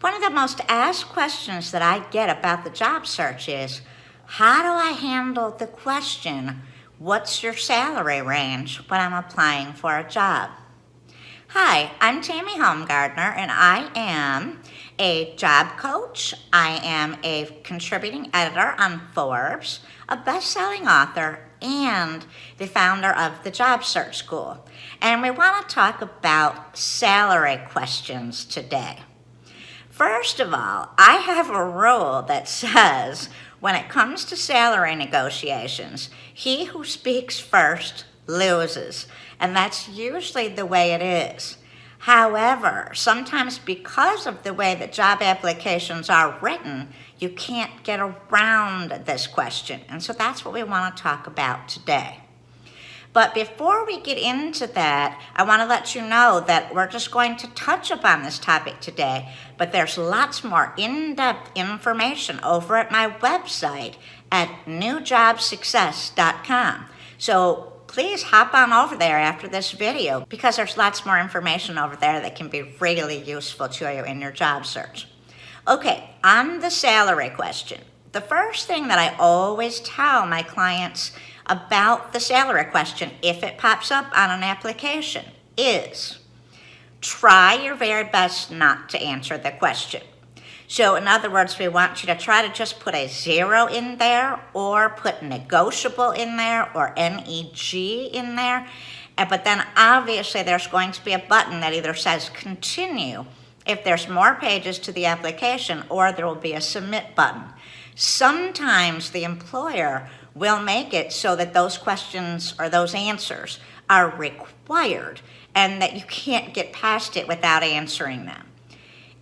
One of the most asked questions that I get about the job search is, how do I handle the question, what's your salary range, when I'm applying for a job? Hi, I'm Tammy Homegardner, and I am a job coach. I am a contributing editor on Forbes, a best-selling author, and the founder of the Job Search School. And we want to talk about salary questions today. First of all, I have a rule that says when it comes to salary negotiations, he who speaks first loses. And that's usually the way it is. However, sometimes because of the way that job applications are written, you can't get around this question. And so that's what we want to talk about today. But before we get into that, I want to let you know that we're just going to touch upon this topic today, but there's lots more in-depth information over at my website at newjobsuccess.com. So please hop on over there after this video because there's lots more information over there that can be really useful to you in your job search. Okay, on the salary question, the first thing that I always tell my clients about the salary question, if it pops up on an application, is try your very best not to answer the question. So in other words, we want you to try to just put a 0 in there or put negotiable in there or NEG in there. But then obviously there's going to be a button that either says continue if there's more pages to the application, or there will be a submit button. Sometimes the employer will make it so that those questions or those answers are required and that you can't get past it without answering them.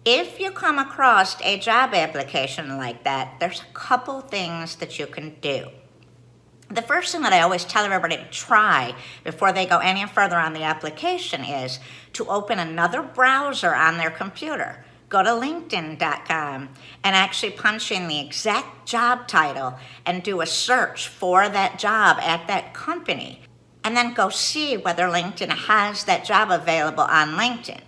If you come across a job application like that, there's a couple things that you can do. The first thing that I always tell everybody to try before they go any further on the application is to open another browser on their computer. Go to linkedin.com and actually punch in the exact job title and do a search for that job at that company. And then go see whether LinkedIn has that job available on LinkedIn.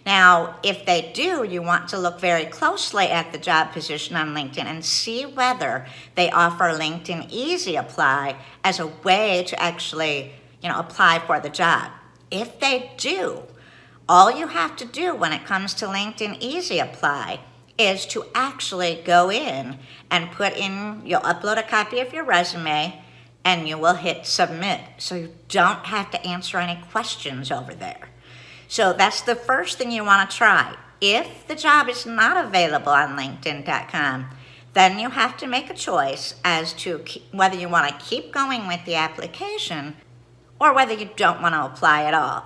Now, if they do, you want to look very closely at the job position on LinkedIn and see whether they offer LinkedIn Easy Apply as a way to actually, apply for the job. If they do, all you have to do when it comes to LinkedIn Easy Apply is to actually go in and you'll upload a copy of your resume and you will hit submit. So you don't have to answer any questions over there. So that's the first thing you want to try. If the job is not available on LinkedIn.com, then you have to make a choice as to whether you want to keep going with the application or whether you don't want to apply at all.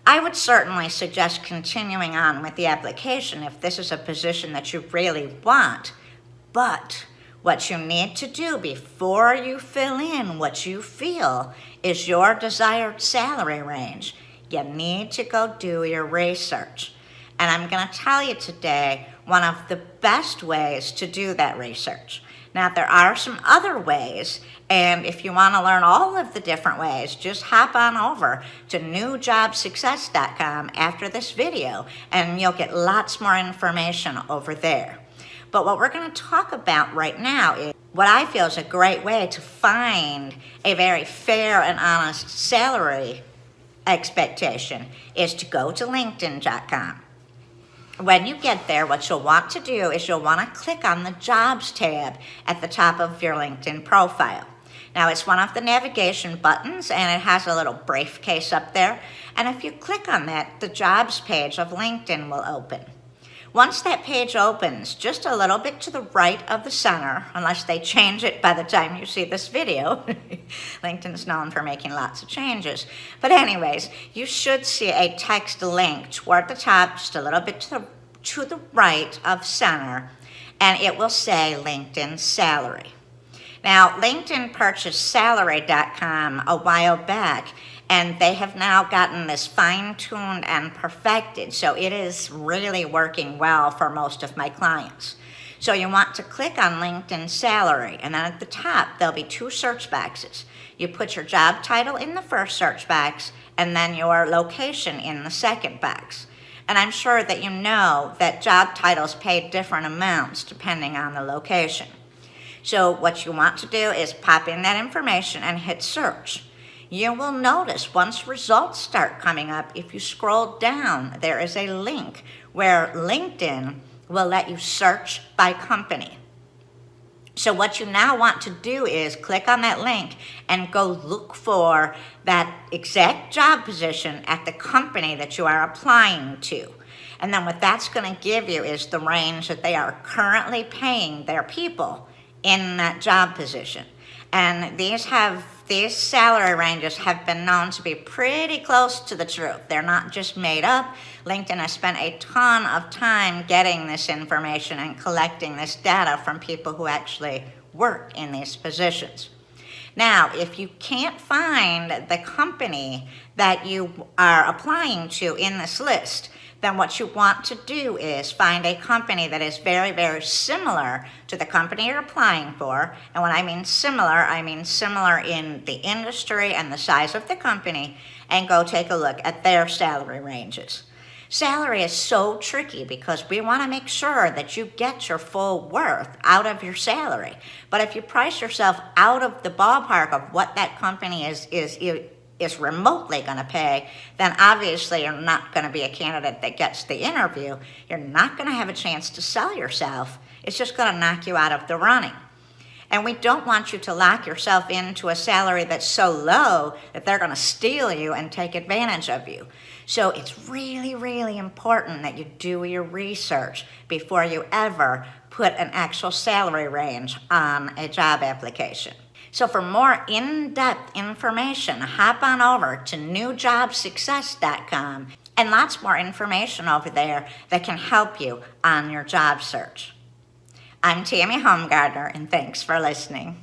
I would certainly suggest continuing on with the application if this is a position that you really want. But what you need to do before you fill in what you feel is your desired salary range, you need to go do your research. And I'm going to tell you today one of the best ways to do that research. Now, there are some other ways, and if you want to learn all of the different ways, just hop on over to newjobsuccess.com after this video, and you'll get lots more information over there. But what we're going to talk about right now is what I feel is a great way to find a very fair and honest salary expectation is to go to linkedin.com. When you get there, what you'll want to do is you'll want to click on the Jobs tab at the top of your LinkedIn profile. Now, it's one of the navigation buttons, and it has a little briefcase up there. And if you click on that, the Jobs page of LinkedIn will open. Once that page opens, just a little bit to the right of the center, unless they change it by the time you see this video. LinkedIn's known for making lots of changes. But anyways, you should see a text link toward the top, just a little bit to the right of center, and it will say LinkedIn Salary. Now, LinkedIn purchased Salary.com a while back, and they have now gotten this fine-tuned and perfected, so it is really working well for most of my clients. So you want to click on LinkedIn Salary, and then at the top, there'll be 2 search boxes. You put your job title in the first search box, and then your location in the second box. And I'm sure that you know that job titles pay different amounts depending on the location. So what you want to do is pop in that information and hit search. You will notice once results start coming up, if you scroll down, there is a link where LinkedIn will let you search by company. So what you now want to do is click on that link and go look for that exact job position at the company that you are applying to. And then what that's going to give you is the range that they are currently paying their people in that job position. And these salary ranges have been known to be pretty close to the truth. They're not just made up. LinkedIn has spent a ton of time getting this information and collecting this data from people who actually work in these positions. Now, if you can't find the company that you are applying to in this list, then what you want to do is find a company that is very, very similar to the company you're applying for. And when I mean similar in the industry and the size of the company, and go take a look at their salary ranges. Salary is so tricky because we want to make sure that you get your full worth out of your salary. But if you price yourself out of the ballpark of what that company is remotely going to pay, then obviously you're not going to be a candidate that gets the interview. You're not going to have a chance to sell yourself. It's just going to knock you out of the running. And we don't want you to lock yourself into a salary that's so low that they're going to steal you and take advantage of you. So it's really, really important that you do your research before you ever put an actual salary range on a job application. So for more in-depth information, hop on over to newjobsuccess.com and lots more information over there that can help you on your job search. I'm Tammy Homegardner, and thanks for listening.